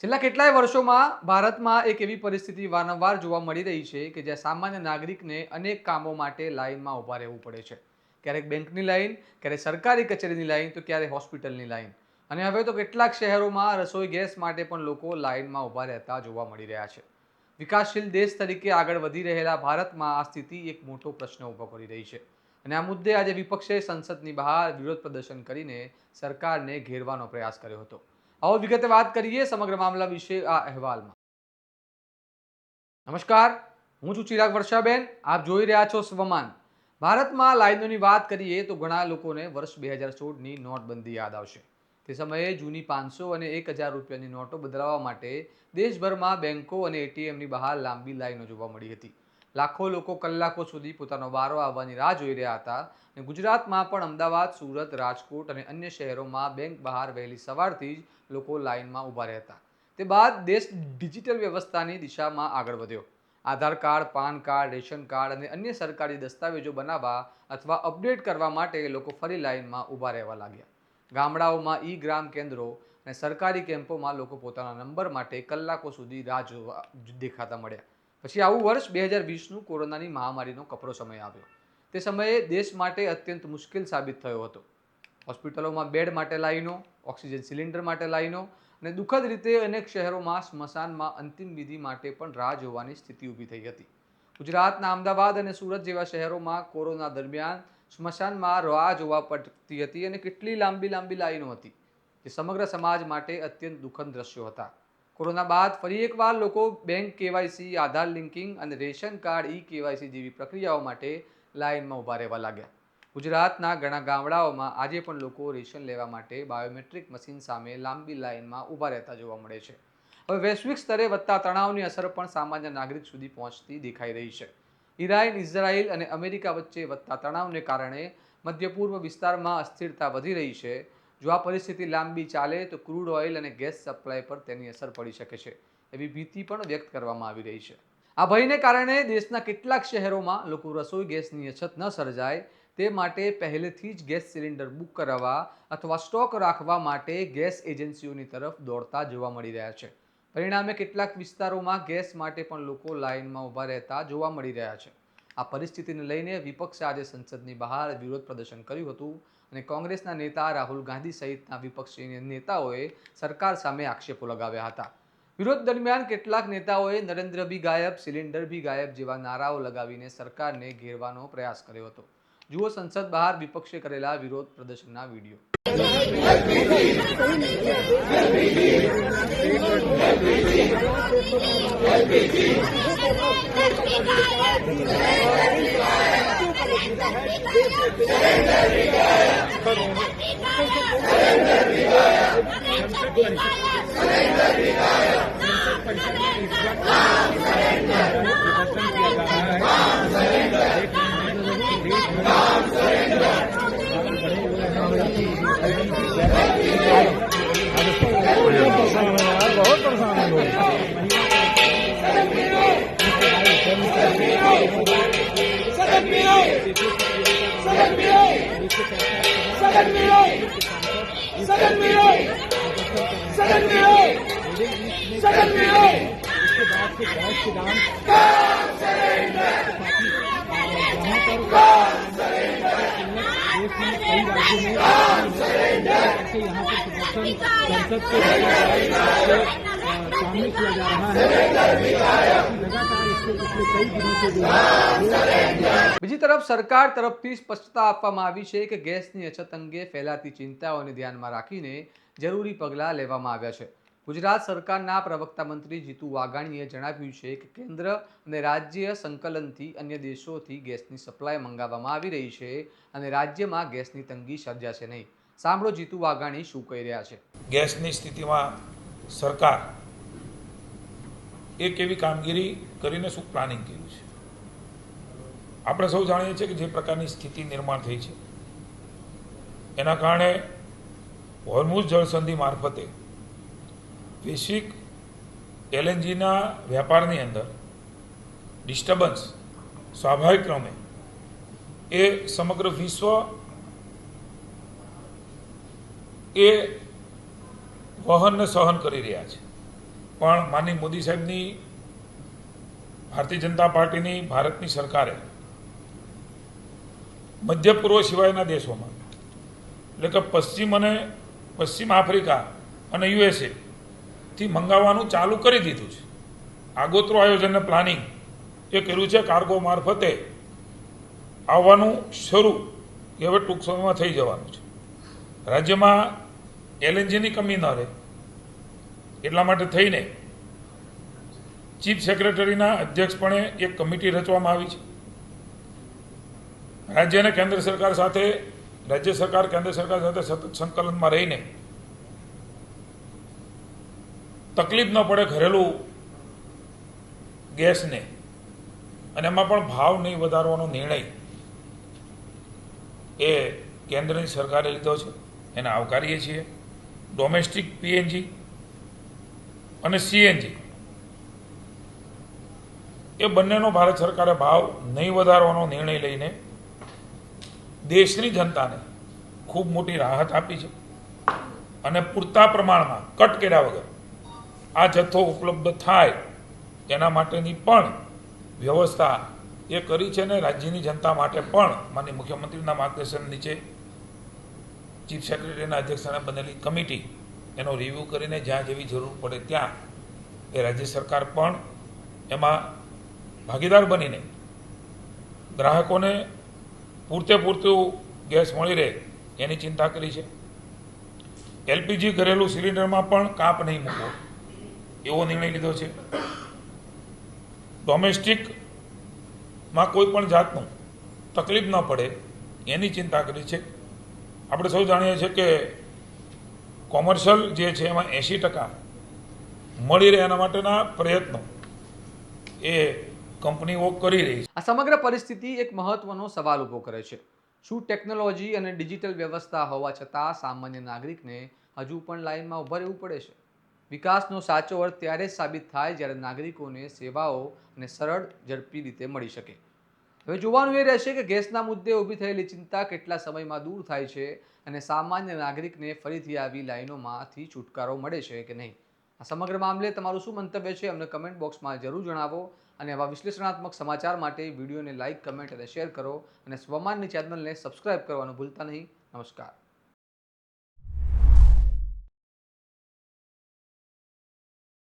છેલ્લા કેટલાય વર્ષોમાં ભારતમાં એક એવી પરિસ્થિતિ વારંવાર જોવા મળી રહી છે કે જ્યાં સામાન્ય નાગરિકને અનેક કામો માટે લાઇનમાં ઊભા રહેવું પડે છે. ક્યારેક બેંકની લાઇન, ક્યારેક સરકારી કચેરીની લાઇન, તો ક્યારેક હોસ્પિટલની લાઇન. અને હવે તો કેટલાક શહેરોમાં રસોઈ ગેસ માટે પણ લોકો લાઇનમાં ઊભા રહેતા જોવા મળી રહ્યા છે. વિકાસશીલ દેશ તરીકે આગળ વધી રહેલા ભારતમાં આ સ્થિતિ એક મોટો પ્રશ્ન ઊભો કરી રહી છે. અને આ મુદ્દે આજે વિપક્ષે સંસદની બહાર વિરોધ પ્રદર્શન કરીને સરકારને ઘેરવાનો પ્રયાસ કર્યો હતો. આવો વિગતે વાત કરીએ સમગ્ર મામલા વિશે આ અહેવાલમાં. નમસ્કાર, હું છું ચિરાગ વર્ષાબેન. આપ જોઈ રહ્યા છો સ્વમાન. ભારતમાં લાઇનોની વાત કરીએ તો ઘણા લોકોને વર્ષ 2016ની નોટબંધી યાદ આવશે. તે સમયે જૂની 500 અને 1000 રૂપિયાની નોટો બદલાવવા માટે દેશભરમાં બેંકો અને એટીએમની બહાર લાંબી લાઈનો જોવા મળી હતી. લાખો લોકો કલાકો સુધી પોતાનો વારો આવવાની રાહ જોઈ રહ્યા હતા. અને ગુજરાતમાં પણ અમદાવાદ, સુરત, રાજકોટ અને અન્ય શહેરોમાં બેંક બહાર વહેલી સવારથી જ લોકો લાઇનમાં ઊભા રહેતા. તે બાદ દેશ ડિજિટલ વ્યવસ્થાની દિશામાં આગળ વધ્યો. Aadhaar card, PAN card, ration card અને અન્ય સરકારી દસ્તાવેજો બનાવવા અથવા અપડેટ કરવા માટે લોકો ફરી લાઇનમાં ઊભા રહેવા લાગ્યા. ગામડાઓમાં ઈ ગ્રામ કેન્દ્રો અને સરકારી કેમ્પોમાં લોકો પોતાના નંબર માટે કલાકો સુધી રાહ જોવા દેખાતા મળ્યા. પછી આવું વર્ષ 2020નું કોરોનાની મહામારીનો કપરો સમય આવ્યો. તે સમયે દેશ માટે અત્યંત મુશ્કેલ સાબિત થયો હતો. હોસ્પિટલોમાં બેડ માટે લાઈનો, ઓક્સિજન સિલિન્ડર માટે લાઈનો અને દુઃખદ રીતે અનેક શહેરોમાં સ્મશાનમાં અંતિમ વિધિ માટે પણ રાહ જોવાની સ્થિતિ ઊભી થઈ હતી. ગુજરાતના અમદાવાદ અને સુરત જેવા શહેરોમાં કોરોના દરમિયાન સ્મશાનમાં રાહ જોવા પડતી હતી અને કેટલી લાંબી લાઈનો હતી, જે સમગ્ર સમાજ માટે અત્યંત દુઃખદ દ્રશ્યો હતા. કોરોના બાદ ફરી એકવાર લોકો બેંક કેવાયસી, આધાર લિંકિંગ અને રેશન કાર્ડ ઈ કેવાયસી જેવી પ્રક્રિયાઓ માટે લાઇનમાં ઊભા રહેવા લાગ્યા. ગુજરાતના ઘણા ગામડાઓમાં આજે પણ લોકો રેશન લેવા માટે બાયોમેટ્રિક મશીન સામે લાંબી લાઇનમાં ઊભા રહેતા જોવા મળે છે. હવે વૈશ્વિક સ્તરે વધતા તણાવની અસર પણ સામાન્ય નાગરિક સુધી પહોંચતી દેખાઈ રહી છે. ઈરાન, ઇઝરાયલ અને અમેરિકા વચ્ચે વધતા તણાવને કારણે મધ્ય પૂર્વ વિસ્તારમાં અસ્થિરતા વધી રહી છે. જો આ પરિસ્થિતિ લાંબી ચાલે તો ક્રૂડ ઓઇલ અને ગેસ સપ્લાય પર તેની અસર પડી શકે છે, એવી ભીતિ પણ વ્યક્ત કરવામાં આવી રહી છે. આ ભયને કારણે દેશના કેટલાક શહેરોમાં લોકો રસોઈ ગેસની અછત ન સર્જાય તે માટે પહેલેથી જ ગેસ સિલિન્ડર બુક કરાવવા અથવા સ્ટોક રાખવા માટે ગેસ એજન્સીઓની તરફ દોડતા જોવા મળી રહ્યા છે. પરિણામે કેટલાક વિસ્તારોમાં ગેસ માટે પણ લોકો લાઇનમાં ઊભા રહેતા જોવા મળી રહ્યા છે. આ પરિસ્થિતિને લઈને વિપક્ષે આજે સંસદની બહાર વિરોધ પ્રદર્શન કર્યું હતું અને કોંગ્રેસના નેતા રાહુલ ગાંધી સહિતના વિપક્ષી નેતાઓએ સરકાર સામે આક્ષેપો લગાવ્યા હતા. વિરોધ દરમિયાન કેટલાક નેતાઓએ નરેન્દ્ર ભી ગાયબ, સિલિન્ડર ભી ગાયબ જેવા નારાઓ લગાવીને સરકારને ઘેરવાનો પ્રયાસ કર્યો હતો. જુઓ સંસદ બહાર વિપક્ષે કરેલા વિરોધ પ્રદર્શનના વિડીયો. બીજી તરફ સરકાર તરફથી સ્પષ્ટતા આપવામાં આવી છે કે ગેસની અછત અંગે ફેલાતી ચિંતાઓને ધ્યાનમાં રાખીને જરૂરી પગલાં લેવામાં આવ્યા છે. ગુજરાત સરકારના પ્રવક્તા મંત્રી જીતુ વાઘાણીએ જણાવ્યું છે કે કેન્દ્ર અને રાજ્ય સંકલનથી અન્ય દેશોથી ગેસની સપ્લાય મંગાવવામાં આવી રહી છે અને રાજ્યમાં ગેસની તંગી સર્જાશે નહીં. સાંભળો જીતુ વાઘાણી શું કહી રહ્યા છે. ગેસની સ્થિતિમાં સરકાર એક એવી કામગીરી કરીને શું પ્લાનિંગ કર્યું છે. આપણે સૌ જાણીએ છીએ કે જે પ્રકારની સ્થિતિ નિર્માણ થઈ છે એના કારણે હોર્મુઝ જળસંધિ મારફતે વૈશ્વિક એલએનજીના વેપારની અંદર ડિસ્ટર્બન્સ સ્વાભાવિક ક્રમે એ સમગ્ર વિશ્વ એ વહન ને સહન કરી રહ્યા છે. પણ માનનીય મોદી સાહેબની ભારતીય જનતા પાર્ટીની ભારતની સરકારે મધ્ય પૂર્વ સિવાયના દેશોમાં એટલે કે પશ્ચિમ આફ્રિકા અને યુએસએ થી મંગાવવાનું ચાલુ કરી દીધું છે. આગોતરું આયોજન અને પ્લાનિંગ એ કર્યું છે. કાર્ગો મારફતે આવવાનું શરૂ એ હવે ટૂંક સમયમાં થઈ જવાનું છે. રાજ્યમાં એલએનજીની કમી ન રહે એટલા માટે થઈને ચીફ સેક્રેટરીના અધ્યક્ષપણે એક કમિટી રચવામાં આવી છે. રાજ્ય અને કેન્દ્ર સરકાર સાથે કેન્દ્ર સરકાર સાથે સતત સંકલનમાં રહીને તકલીફ ન પડે ઘરેલું ગેસને અને એમાં પણ ભાવ નહીં વધારવાનો નિર્ણય એ કેન્દ્રની સરકારે લીધો છે, એને આવકારીએ છીએ. ડોમેસ્ટિક પીએનજી અને સીએનજી એ બંનેનો ભારત સરકારે ભાવ નહીં વધારવાનો નિર્ણય લઈને દેશની જનતાને ખૂબ મોટી રાહત આપી છે અને પૂરતા પ્રમાણમાં કટ કર્યા વગર આ જથ્થો ઉપલબ્ધ થાય તેના માટેની પણ વ્યવસ્થા એ કરી છે. અને રાજ્યની જનતા માટે પણ માનનીય મુખ્યમંત્રીના માર્ગદર્શન નીચે ચીફ સેક્રેટરીના અધ્યક્ષસ્થાને બનેલી કમિટી એનો રિવ્યૂ કરીને જ્યાં જેવી જરૂર પડે ત્યાં એ રાજ્ય સરકાર પણ એમાં ભાગીદાર બનીને ગ્રાહકોને પૂરતું ગેસ મળી રહે એની ચિંતા કરી છે. એલપીજી ઘરેલું સિલિન્ડરમાં પણ કાપ નહીં મૂકવો એવો નિર્ણય લીધો છે. ડોમેસ્ટિકમાં કોઈ પણ જાતનું તકલીફ ન પડે એની ચિંતા કરી છે. આપણે સૌ જાણીએ છીએ કે કોમર્શિયલ જે છે એમાં 80% મળી રહે એના માટેના પ્રયત્નો એ કંપનીઓ કરી રહી છે. આ સમગ્ર પરિસ્થિતિ એક મહત્વનો સવાલ ઊભો કરે છે. શું ટેકનોલોજી અને ડિજિટલ વ્યવસ્થા હોવા છતાં સામાન્ય નાગરિકને હજુ પણ લાઇનમાં ઊભા રહેવું પડે છે? વિકાસનો સાચો અર્થ ત્યારે જ સાબિત થાય જ્યારે નાગરિકોને સેવાઓ અને સરળ ઝડપી રીતે મળી શકે. હવે જોવાનું એ રહેશે કે ગેસના મુદ્દે ઊભી થયેલી ચિંતા કેટલા સમયમાં દૂર થાય છે અને સામાન્ય નાગરિકને ફરીથી આવી લાઇનોમાંથી છુટકારો મળે છે કે નહીં. આ સમગ્ર મામલે તમારું શું મંતવ્ય છે અમને કમેન્ટ બોક્સમાં જરૂર જણાવો. અને આવા વિશ્લેષણાત્મક સમાચાર માટે વિડીયોને લાઇક, કમેન્ટ અને શેર કરો અને સ્વમાનની ચેનલને સબસ્ક્રાઇબ કરવાનું ભૂલતા નહીં. નમસ્કાર.